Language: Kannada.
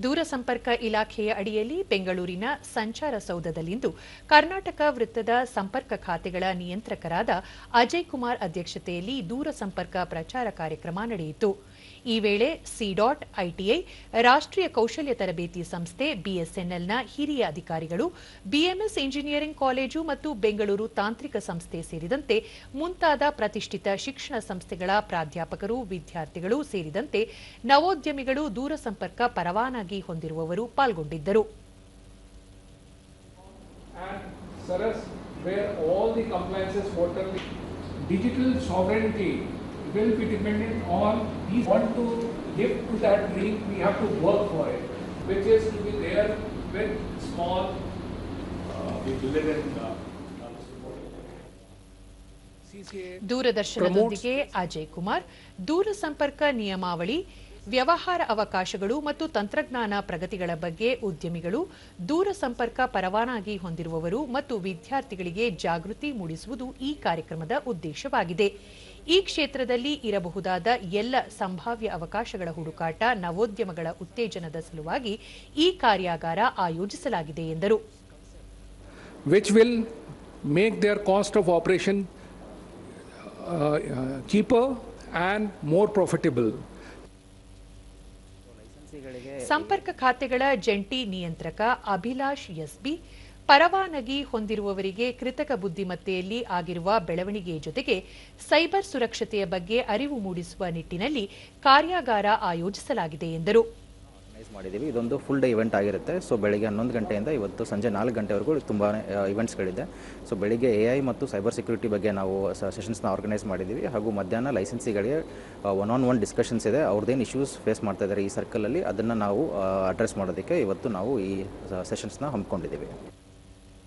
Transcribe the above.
ದೂರಸಂಪರ್ಕ ಇಲಾಖೆಯ ಅಡಿಯಲ್ಲಿ ಬೆಂಗಳೂರಿನ ಸಂಚಾರ ಸೌಧದಲ್ಲಿಂದು ಕರ್ನಾಟಕ ವೃತ್ತದ ಸಂಪರ್ಕ ಖಾತೆಗಳ ನಿಯಂತ್ರಕರಾದ ಅಜಯ್ ಕುಮಾರ್ ಅಧ್ಯಕ್ಷತೆಯಲ್ಲಿ ದೂರಸಂಪರ್ಕ ಪ್ರಚಾರ ಕಾರ್ಯಕ್ರಮ ನಡೆಯಿತು. ಈ ವೇಳೆ ಸಿಡಾಟ್, ಐಟಿಐ, ರಾಷ್ಟ್ರೀಯ ಕೌಶಲ್ಯ ತರಬೇತಿ ಸಂಸ್ಥೆ, ಬಿಎಸ್ಎನ್ಎಲ್ನ ಹಿರಿಯ ಅಧಿಕಾರಿಗಳು, ಬಿಎಂಎಸ್ ಇಂಜಿನಿಯರಿಂಗ್ ಕಾಲೇಜು ಮತ್ತು ಬೆಂಗಳೂರು ತಾಂತ್ರಿಕ ಸಂಸ್ಥೆ ಸೇರಿದಂತೆ ಮುಂತಾದ ಪ್ರತಿಷ್ಠಿತ ಶಿಕ್ಷಣ ಸಂಸ್ಥೆಗಳ ಪ್ರಾಧ್ಯಾಪಕರು, ವಿದ್ಯಾರ್ಥಿಗಳು ಸೇರಿದಂತೆ ನವೋದ್ಯಮಿಗಳು, ದೂರಸಂಪರ್ಕ ಪರವಾನಗಿ ಹೊಂದಿರುವವರು ಪಾಲ್ಗೊಂಡಿದ್ದರು. will be dependent on we want to live to that dream. We have to work for it, which is to be there with small we believe in ದೂರದರ್ಶನದೊಂದಿಗೆ Ajay Kumar ದೂರಸಂಪರ್ಕ ನಿಯಮಾವಳಿ, ವ್ಯವಹಾರ ಅವಕಾಶಗಳು ಮತ್ತು ತಂತ್ರಜ್ಞಾನ ಪ್ರಗತಿಗಳ ಬಗ್ಗೆ ಉದ್ಯಮಿಗಳು, ದೂರಸಂಪರ್ಕ ಪರವಾನಗಿ ಹೊಂದಿರುವವರು ಮತ್ತು ವಿದ್ಯಾರ್ಥಿಗಳಿಗೆ ಜಾಗೃತಿ ಮೂಡಿಸುವುದು ಈ ಕಾರ್ಯಕ್ರಮದ ಉದ್ದೇಶವಾಗಿದೆ. ಈ ಕ್ಷೇತ್ರದಲ್ಲಿ ಇರಬಹುದಾದ ಎಲ್ಲ ಸಂಭಾವ್ಯ ಅವಕಾಶಗಳ ಹುಡುಕಾಟ, ನವೋದ್ಯಮಗಳ ಉತ್ತೇಜನದ ಸಲುವಾಗಿ ಈ ಕಾರ್ಯಾಗಾರ ಆಯೋಜಿಸಲಾಗಿದೆ ಎಂದರು. Which will make their cost of operation cheaper and more profitable. ಸಂಪರ್ಕ ಖಾತೆಗಳ ಜಂಟಿ ನಿಯಂತ್ರಕ ಅಭಿಲಾಷ್ ಎಸ್ಬಿ, ಪರವಾನಗಿ ಹೊಂದಿರುವವರಿಗೆ ಕೃತಕ ಬುದ್ಧಿಮತ್ತೆಯಲ್ಲಿ ಆಗಿರುವ ಬೆಳವಣಿಗೆ ಜೊತೆಗೆ ಸೈಬರ್ ಸುರಕ್ಷತೆಯ ಬಗ್ಗೆ ಅರಿವು ಮೂಡಿಸುವ ನಿಟ್ಟಿನಲ್ಲಿ ಕಾರ್ಯಾಗಾರ ಆಯೋಜಿಸಲಾಗಿದೆ ಎಂದರು. ಮಾಡಿದ್ದೀವಿ. ಇದೊಂದು ಫುಲ್ ಡೇ ಇವೆಂಟ್ ಆಗಿರುತ್ತೆ. ಸೊ ಬೆಳಿಗ್ಗೆ 11 ಗಂಟೆಯಿಂದ ಇವತ್ತು ಸಂಜೆ 4 ಗಂಟೆವರೆಗೂ ತುಂಬಾ ಇವೆಂಟ್ಸ್ಗಳಿದೆ. ಸೊ ಬೆಳಿಗ್ಗೆ AI ಮತ್ತು ಸೈಬರ್ ಸೆಕ್ಯೂರಿಟಿ ಬಗ್ಗೆ ನಾವು ಸೆಷನ್ಸ್ನ ಆರ್ಗನೈಸ್ ಮಾಡಿದ್ದೀವಿ. ಹಾಗೂ ಮಧ್ಯಾಹ್ನ ಲೈಸೆನ್ಸಿಗಳಿಗೆ ಒನ್ ಡಿಸ್ಕಷನ್ಸ್ ಇದೆ. ಅವ್ರದ್ದೇನು ಇಶ್ಯೂಸ್ ಫೇಸ್ ಮಾಡ್ತಾ ಇದ್ದಾರೆ ಈ ಸರ್ಕಲಲ್ಲಿ, ಅದನ್ನು ನಾವು ಅಡ್ರೆಸ್ ಮಾಡೋದಕ್ಕೆ ಇವತ್ತು ನಾವು ಈ ಸೆಷನ್ಸ್ನ ಹಮ್ಮಿಕೊಂಡಿದ್ದೀವಿ.